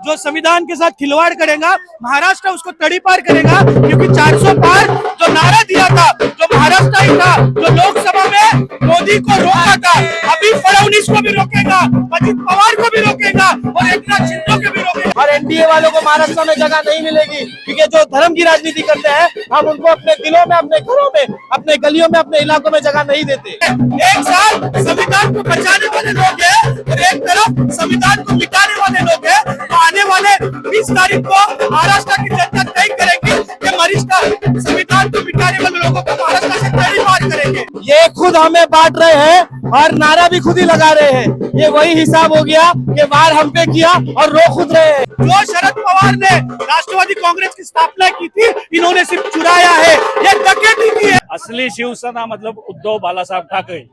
जो संविधान के साथ खिलवाड़ करेगा महाराष्ट्र उसको तड़ीपार करेगा, क्योंकि 400 पार जो नारा दिया था, जो महाराष्ट्र ही था, जो लोकसभा में मोदी को रोका था, अभी फडणवीस को भी रोकेगा, अजित पवार को भी रोकेगा और एकनाथ शिंदे को भी रोकेगा। और एनडीए वालों को महाराष्ट्र में जगह नहीं मिलेगी, क्योंकि जो धर्म की राजनीति करते हैं हम उनको अपने दिलों में, अपने घरों में, अपने गलियों में, अपने इलाकों में जगह नहीं देते। एक साथ संविधान को बचाने वाले लोग हैं और एक तरफ संविधान को मिटाने वाले लोग हैं। तो आने वाले 20 तारीख को महाराष्ट्र की जनता तय करेगी कि महाराष्ट्र संविधान को मिटाने वाले लोगों को महाराष्ट्र से तड़ीपार करेंगे। ये खुद हमें बांट रहे हैं और नारा भी खुद ही लगा रहे हैं। ये वही हिसाब हो गया कि वार हम पे किया और रो खुद रहे हैं। जो शरद पवार ने राष्ट्रवादी कांग्रेस की स्थापना की थी, इन्होंने सिर्फ चुराया है, ये डकैती की है। असली शिवसेना मतलब उद्धव बालासाहेब ठाकरे,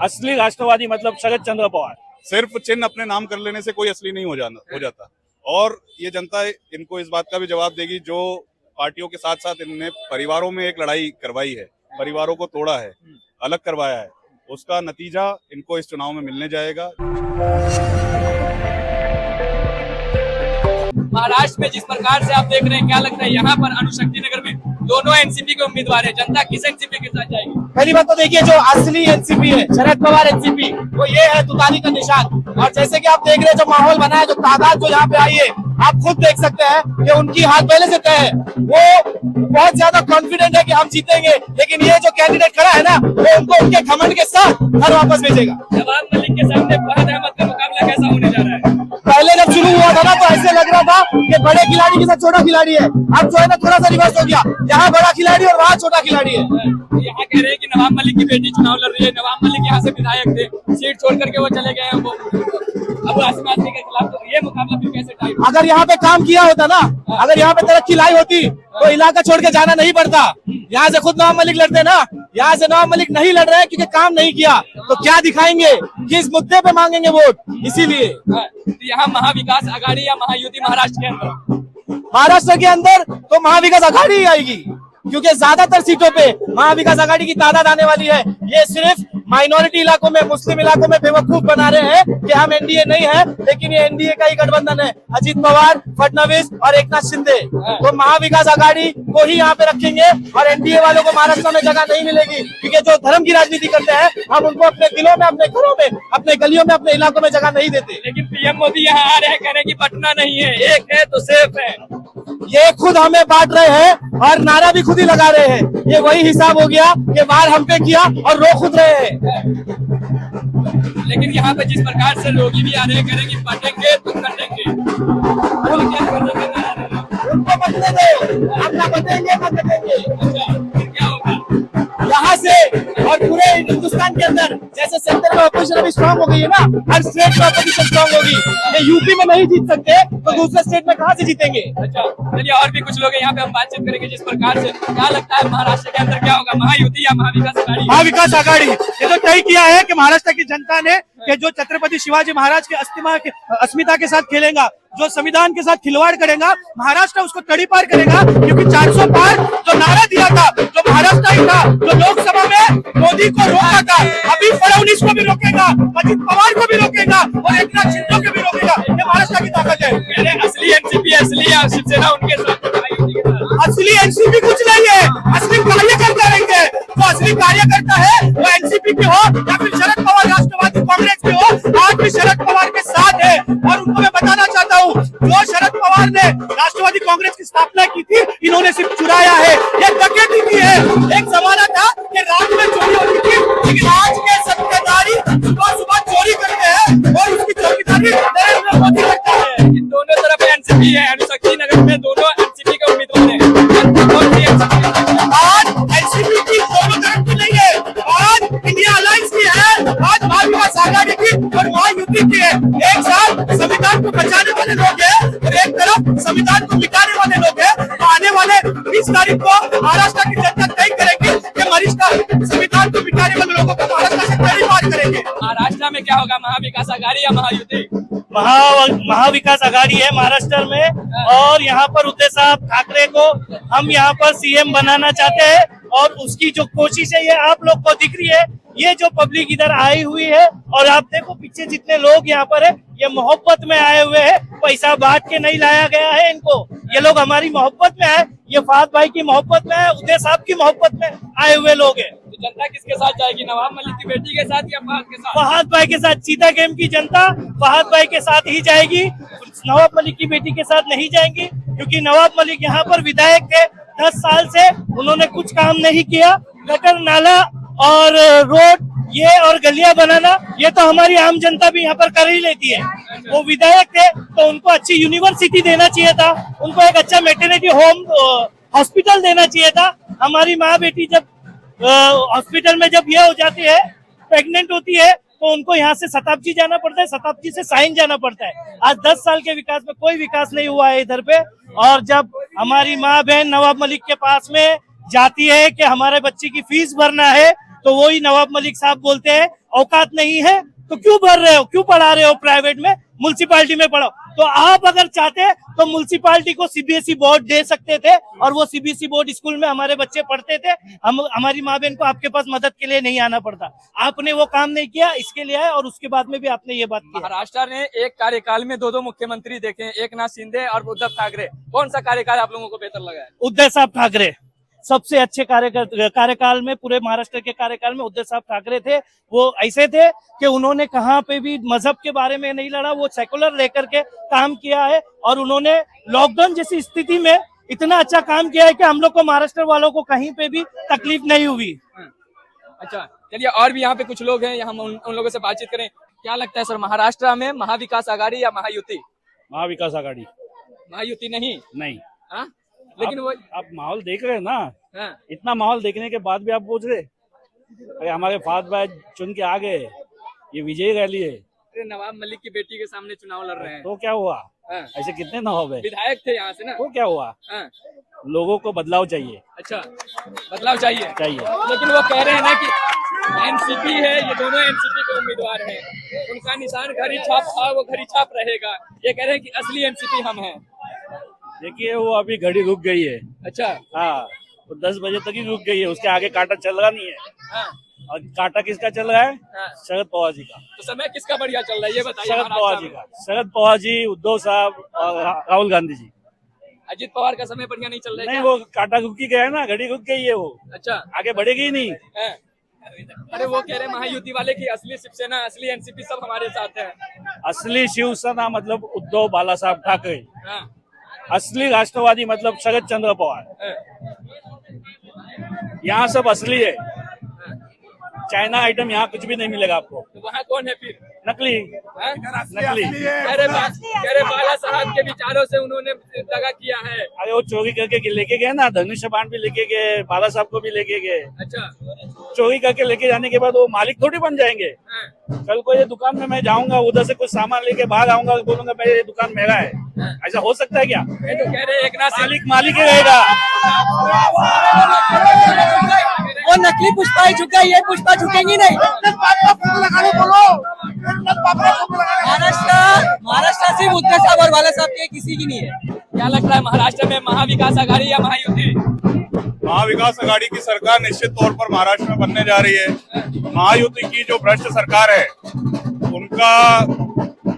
असली राष्ट्रवादी मतलब शरद चंद्र पवार। सिर्फ चिन्ह अपने नाम कर लेने से कोई असली नहीं हो जाता। और ये जनता इनको इस बात का भी जवाब देगी, जो पार्टियों के साथ साथ इनने परिवारों में एक लड़ाई करवाई है, परिवारों को तोड़ा है, अलग करवाया है, उसका नतीजा इनको इस चुनाव में मिलने जाएगा। महाराष्ट्र में जिस प्रकार से आप देख रहे हैं, क्या लगता है यहाँ पर अणुशक्ति नगर में दोनों एनसीपी के उम्मीदवार है, जनता किस एनसीपी के साथ जाएगी? पहली बात तो देखिए, जो असली एनसीपी है शरद पवार एनसीपी, वो ये है तुतारी का निशान। और जैसे कि आप देख रहे हैं, जो माहौल बना है, जो तादाद जो यहाँ पे आई है, आप खुद देख सकते हैं कि उनकी हाथ पहले से तय है। वो बहुत ज्यादा कॉन्फिडेंट है कि हम जीतेंगे, लेकिन ये जो कैंडिडेट खड़ा है ना, वो उनको उनके घमंड के साथ घर वापस भेजेगा। नवाब मलिक के सामने फहद अहमद का मुकाबला कैसा होने जा रहा है? पहले जब शुरू हुआ था ना, तो ऐसे लग रहा था कि बड़े खिलाड़ी के साथ छोटा खिलाड़ी है। अब जो है ना, थोड़ा सा रिवर्स हो गया, यहाँ बड़ा खिलाड़ी और वहाँ छोटा खिलाड़ी है। यहाँ कह रहे हैं कि नवाब मलिक की बेटी चुनाव लड़ रही है, नवाब मलिक यहाँ से विधायक थे, सीट छोड़ करके वो चले गए हैं, वो अब आसिम आदमी के खिलाफ, तो ये मुकाबला फिर कैसे टाइम? अगर यहाँ पे काम किया होता ना, अगर यहाँ पे तरक्की लाई होती, तो इलाका छोड़ के जाना नहीं पड़ता। यहाँ से खुद नवाब मलिक लड़ते ना, यहाँ से नवाब मलिक नहीं लड़ रहे हैं क्योंकि काम नहीं किया, तो क्या दिखाएंगे, किस मुद्दे पे मांगेंगे वोट? इसीलिए तो यहाँ महाविकास आघाड़ी या महायुति महाराष्ट्र के अंदर, महाराष्ट्र के अंदर तो महाविकास आघाड़ी ही आएगी, क्योंकि ज्यादातर सीटों पे महाविकास आघाड़ी की तादाद आने वाली है। ये सिर्फ माइनॉरिटी इलाकों में, मुस्लिम इलाकों में बेवकूफ बना रहे हैं कि हम एनडीए नहीं है, लेकिन ये एनडीए का ही गठबंधन है। अजित पवार, फडणवीस और एकनाथ शिंदे, तो महाविकास आघाड़ी को ही यहाँ पे रखेंगे और एनडीए वालों को महाराष्ट्र में जगह नहीं मिलेगी, क्योंकि जो धर्म की राजनीति करते हैं हम उनको अपने दिलों में, अपने घरों में, अपने गलियों में, अपने इलाकों में जगह नहीं देते। लेकिन पीएम मोदी यहाँ आ रहे हैं, कह रहे हैं कि पटना नहीं है, एक है तो सेफ है। ये खुद हमें बांट रहे हैं और नारा भी खुद ही लगा रहे हैं। ये वही हिसाब हो गया कि वार हम पे किया और रो खुद रहे हैं। लेकिन यहाँ पे जिस प्रकार से लोग भी आ रहे हैं, कह रहे हैं कि पटेंगे तो कटेंगे, उनको बदले दो, हम ना बदलेंगे ना कटेंगे। फिर क्या होगा यहाँ से और पूरे हिंदुस्तान के अंदर? जैसे सेंटर में ऑपोजिशन अभी स्ट्रांग हो गई है ना, हर स्टेट में ऑपोजिशन स्ट्रांग होगी। ये यूपी में नहीं जीत सकते तो दूसरे स्टेट में कहाँ से जीतेंगे? अच्छा, चलिए और भी कुछ लोग हैं यहाँ पे, हम बातचीत करेंगे। जिस प्रकार से क्या लगता है महाराष्ट्र के अंदर क्या होगा, महायुति या महाविकास आघाड़ी? महाविकास आघाड़ी। ये तो तय किया है कि महाराष्ट्र की जनता ने कि जो छत्रपति शिवाजी महाराज के अस्मिता के साथ खेलेगा, जो संविधान के साथ खिलवाड़ करेगा महाराष्ट्र उसको तड़ीपार करेगा, क्योंकि 400 पार जो नारा दिया था, जो महाराष्ट्र ही था, जो लोकसभा में मोदी को रोका था, अभी फडणवीस को भी रोकेगा, अजित पवार को भी रोकेगा और एकनाथ शिंदे को भी रोकेगा। ये महाराष्ट्र की ताकत है। असली एनसीपी, असली शिवसेना उनके साथ, असली एनसीपी कुछ नहीं है, असली कार्यकर्ता रहेंगे। तो असली कार्यकर्ता है वो एनसीपी के हो या फिर शरद पवार राष्ट्रवादी कांग्रेस के हो, आज भी शरद पवार के साथ है। और उनको मैं बताना चाहता हूँ, जो शरद पवार ने राष्ट्रवादी कांग्रेस की स्थापना की थी, इन्होंने सिर्फ चुराया है, ये डकैती की है। एक जमाना था कि रात में चोरी होती थी, लेकिन आज के सत्ताधारी सुबह सुबह चोरी करते हैं और उसकी चौकीदारी नरेंद्र मोदी करता है। इन दोनों तरफ एनसीपी है, अणुशक्ति नगर में दोनों एनसीपी के उम्मीदवार हैं। आज एनसीपी की दोनों तरफ की नहीं है, आज इंडिया अलायंस की है, आज महाविकास आघाड़ी की और महायुति की है। एक साथ संविधान को बचाने वाले लोग हैं और एक तरफ संविधान को मिटाने वाले लोग हैं। तो आने वाले 20 तारीख को महाराष्ट्र की जनता तय करेगी कि महाराष्ट्र संविधान को मिटाने वाले लोगों को महाराष्ट्र से तड़ीपार करेंगे। महाराष्ट्र में क्या होगा, महाविकास आघाड़ी या महायुति? महाविकास आघाड़ी है महाराष्ट्र में, और यहाँ पर उद्धव साहब ठाकरे को हम यहाँ पर सीएम बनाना चाहते हैं, और उसकी जो कोशिश है ये आप लोग को दिख रही है। ये जो पब्लिक इधर आई हुई है, और आप देखो पीछे जितने लोग यहाँ पर है, ये मोहब्बत में आए हुए हैं, पैसा बांट के नहीं लाया गया है इनको। ये लोग हमारी मोहब्बत में आए, ये फहद भाई की मोहब्बत में है, उदय साहब की मोहब्बत में आए हुए लोग हैं। तो जनता किसके साथ जाएगी, नवाब मलिक की बेटी के साथ या फहद के साथ? फहद भाई के साथ। सीता गेम की जनता फहद भाई के साथ ही जाएगी, नवाब मलिक की बेटी के साथ नहीं जाएंगी, क्योंकि नवाब मलिक यहाँ पर विधायक थे 10 साल से, उन्होंने कुछ काम नहीं किया। गटर नाला और रोड ये और गलियां बनाना, ये तो हमारी आम जनता भी यहाँ पर कर ही लेती है। वो विधायक थे तो उनको अच्छी यूनिवर्सिटी देना चाहिए था, उनको एक अच्छा मैटरनिटी होम हॉस्पिटल देना चाहिए था। हमारी माँ बेटी जब हॉस्पिटल में जब ये हो जाती है, प्रेग्नेंट होती है, तो उनको यहाँ से शताब्दी जाना पड़ता है, शताब्दी से साइन जाना पड़ता है। आज 10 साल के विकास में कोई विकास नहीं हुआ है इधर पे। और जब हमारी माँ बहन नवाब मलिक के पास में जाती है कि हमारे बच्चे की फीस भरना है, तो वही नवाब मलिक साहब बोलते हैं औकात नहीं है तो क्यों भर रहे हो, क्यों पढ़ा रहे हो प्राइवेट में, म्युनिसिपालिटी में पढ़ो। तो आप अगर चाहते तो म्युनिसिपालिटी को सीबीएसई बोर्ड दे सकते थे, और वो सीबीएसई बोर्ड स्कूल में हमारे बच्चे पढ़ते थे। हमारी माँ बहन को आपके पास मदद के लिए नहीं आना पड़ता। आपने वो काम नहीं किया, इसके लिए आए, और उसके बाद में भी आपने ये बात की। महाराष्ट्र ने एक कार्यकाल में दो मुख्यमंत्री देखे हैं, एकनाथ शिंदे और उद्धव ठाकरे। कौन सा कार्यकाल आप लोगों को बेहतर लगा है? उद्धव साहब ठाकरे सबसे अच्छे कार्यकाल में, पूरे महाराष्ट्र के कार्यकाल में उद्धव साहब ठाकरे थे। वो ऐसे थे कि उन्होंने कहाँ पे भी मजहब के बारे में नहीं लड़ा, वो सेकुलर लेकर के काम किया है, और उन्होंने लॉकडाउन जैसी स्थिति में इतना अच्छा काम किया है कि हम लोग को, महाराष्ट्र वालों को कहीं पे भी तकलीफ नहीं हुई। अच्छा, चलिए और भी यहाँ पे कुछ लोग हैं, हम उन लोगों से बातचीत करें। क्या लगता है सर, महाराष्ट्र में महाविकास आघाड़ी या महायुति? महाविकास आघाड़ी। महायुति नहीं? नहीं। हाँ? लेकिन वो आप माहौल देख रहे हैं ना, हाँ। इतना माहौल देखने के बाद भी आप पूछ रहे, अरे हमारे फहद भाई चुन के आ गए, ये विजयी रैली है। अरे नवाब मलिक की बेटी के सामने चुनाव लड़ रहे हैं, तो क्या हुआ? हाँ। ऐसे कितने नवाब है, विधायक थे यहाँ से ना, तो क्या हुआ? हाँ। लोगों को बदलाव चाहिए। अच्छा, बदलाव चाहिए। लेकिन वो कह रहे हैं ना कि एनसीपी है, ये दोनों एनसीपी के उम्मीदवार हैं, उनका निशान घड़ी छाप था, वो घड़ी छाप रहेगा। ये कह रहे हैं कि असली एनसीपी हम हैं। देखिए वो अभी घड़ी रुक गई है। अच्छा, हाँ, तो 10 बजे तक ही रुक गई है, उसके आगे कांटा चल रहा नहीं है। हाँ। और कांटा किसका चल रहा है? हाँ। शरद पवार जी का। तो समय किसका बढ़िया चल रहा है ये बताइए। शरद पवार जी का, शरद पवार जी, उद्धव साहब और राहुल गांधी जी। अजित पवार का समय बढ़िया नहीं चल रहा है? नहीं, वो कांटा रुक ही गया है ना, घड़ी रुक गई है वो। अच्छा, आगे बढ़ेगी ही नहीं। हाँ। अरे वो कह रहे हैं महायुति वाले की असली शिवसेना, असली एनसीपी सब हमारे साथ है। असली शिवसेना मतलब उद्धव बाला साहब ठाकरे, हाँ। असली राष्ट्रवादी मतलब शरद चंद्र पवार। हाँ। यहाँ सब असली है, चाइना आइटम यहाँ कुछ भी नहीं मिलेगा आपको। तो वहाँ कौन है फिर? नकली। हाँ? नकली। अरे बाला साहब के विचारों से उन्होंने दगा किया है। अरे वो चोरी करके लेके गए ना, धनुष बाण भी लेके गए, बाला साहब को भी लेके गए। अच्छा, चोरी करके लेके जाने के बाद वो मालिक थोड़ी बन जाएंगे। हाँ। कल को ये दुकान में मैं जाऊंगा, उधर से कुछ सामान लेके बाहर आऊंगा, बोलूंगा भाई ये दुकान मेरा है, ऐसा हो सकता है क्या? ये तो कह रहे एकनाथ मालिक ही रहेगा। वो नकली पुष्पा ही झुका, ये पुष्पा झुकेंगी नहीं। महाराष्ट्र सिर्फ उद्धव साहब और बाला साहब के, किसी की नहीं है। क्या लगता है महाराष्ट्र में महाविकास आघाड़ी या महायुति? महाविकास आघाड़ी की सरकार निश्चित तौर पर महाराष्ट्र में बनने जा रही है। महायुति की जो भ्रष्ट सरकार है, उनका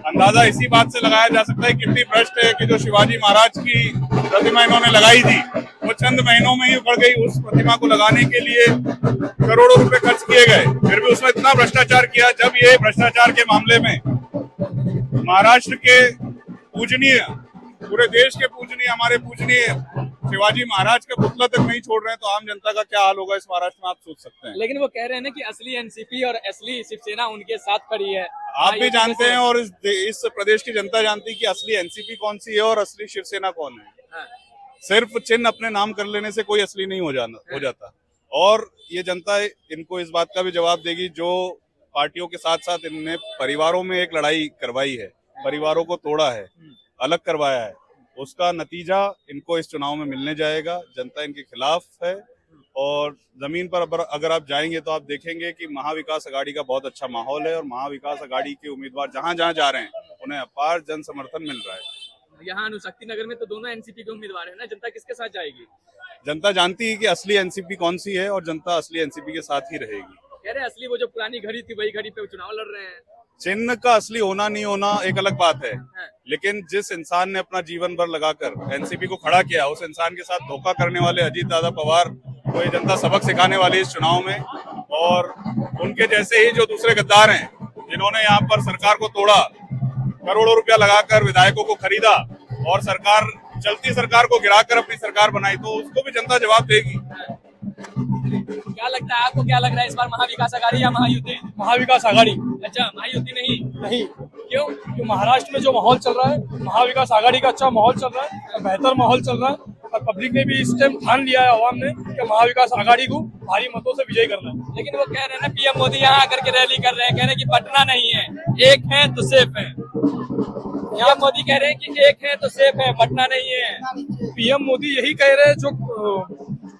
अंदाजा इसी बात से लगाया जा सकता है कितनी भ्रष्ट है कि जो शिवाजी महाराज की प्रतिमा इन्होंने लगाई थी, वो चंद महीनों में ही उखड़ गई। उस प्रतिमा को लगाने के लिए करोड़ों रुपए खर्च किए गए, फिर भी उसमें इतना भ्रष्टाचार किया। जब ये भ्रष्टाचार के मामले में महाराष्ट्र के पूजनीय, पूरे देश के पूजनीय, हमारे पूजनीय शिवाजी महाराज का पुतला तक नहीं छोड़ रहे हैं, तो आम जनता का क्या हाल होगा इस महाराष्ट्र में, आप सोच सकते हैं। लेकिन वो कह रहे हैं ना कि असली एनसीपी और असली शिवसेना उनके साथ खड़ी है। आप भी जानते हैं और इस प्रदेश की जनता जानती है कि असली एनसीपी कौन सी है और असली शिवसेना कौन है। हाँ। सिर्फ चिन्ह अपने नाम कर लेने से कोई असली नहीं हो जाता। और ये जनता इनको इस बात का भी जवाब देगी, जो पार्टियों के साथ साथ इनने परिवारों में एक लड़ाई करवाई है, परिवारों को तोड़ा है, अलग करवाया है, उसका नतीजा इनको इस चुनाव में मिलने जाएगा। जनता इनके खिलाफ है, और जमीन पर अगर आप जाएंगे तो आप देखेंगे कि महाविकास आघाड़ी का बहुत अच्छा माहौल है और महाविकास आघाड़ी के उम्मीदवार जहां जहां जा रहे हैं उन्हें अपार जन समर्थन मिल रहा है। यहाँ अनुशक्ति नगर में तो दोनों एनसीपी के उम्मीदवार है ना, जनता किसके साथ जाएगी? जनता जानती है कि असली एनसीपी कौन सी है और जनता असली एनसीपी के साथ ही रहेगी। कह रहे हैं असली वो जो पुरानी घड़ी थी वही घड़ी पे चुनाव लड़ रहे हैं। चिन्ह का असली होना नहीं होना एक अलग बात है, हाँ। लेकिन जिस इंसान ने अपना जीवन भर लगाकर एनसीपी को खड़ा किया उस इंसान के साथ धोखा करने वाले अजीत दादा पवार को ये जनता सबक सिखाने वाली है इस चुनाव में। और उनके जैसे ही जो दूसरे गद्दार हैं जिन्होंने यहाँ पर सरकार को तोड़ा, करोड़ों रुपया लगाकर विधायकों को खरीदा और चलती सरकार को गिराकर अपनी सरकार बनाई, तो उसको भी जनता जवाब देगी। क्या लगता है आपको, क्या लग रहा है इस बार महाविकास आघाड़ी या महायुति? महाविकास आघाड़ी अच्छा, महायुति नहीं? क्यों? जो महाराष्ट्र में जो माहौल चल रहा है, महाविकास आघाड़ी का अच्छा माहौल चल रहा है, बेहतर माहौल चल रहा है और पब्लिक ने भी इस टाइम ठान लिया है, आवाम ने, कि महाविकास आघाड़ी को भारी मतों से विजयी करना है। लेकिन वो कह रहे हैं ना, पीएम मोदी यहाँ आकर के रैली कर रहे हैं, कह रहे हैं कि पटना नहीं है, एक है तो सेफ है। पीएम मोदी कह रहे हैं कि एक है तो सेफ है, पटना नहीं है। पीएम मोदी यही कह रहे हैं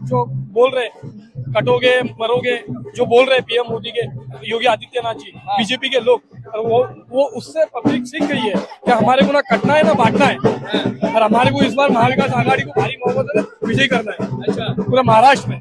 जो बोल रहे हैं, कटोगे मरोगे, जो बोल रहे हैं पीएम मोदी के, योगी आदित्यनाथ जी, बीजेपी के लोग, और वो उससे पब्लिक सीख गई है कि हमारे को ना कटना है ना बांटना है, और हमारे को इस बार महाविकास आघाड़ी को भारी बहुमत से विजयी करना है। अच्छा, पूरा महाराष्ट्र में।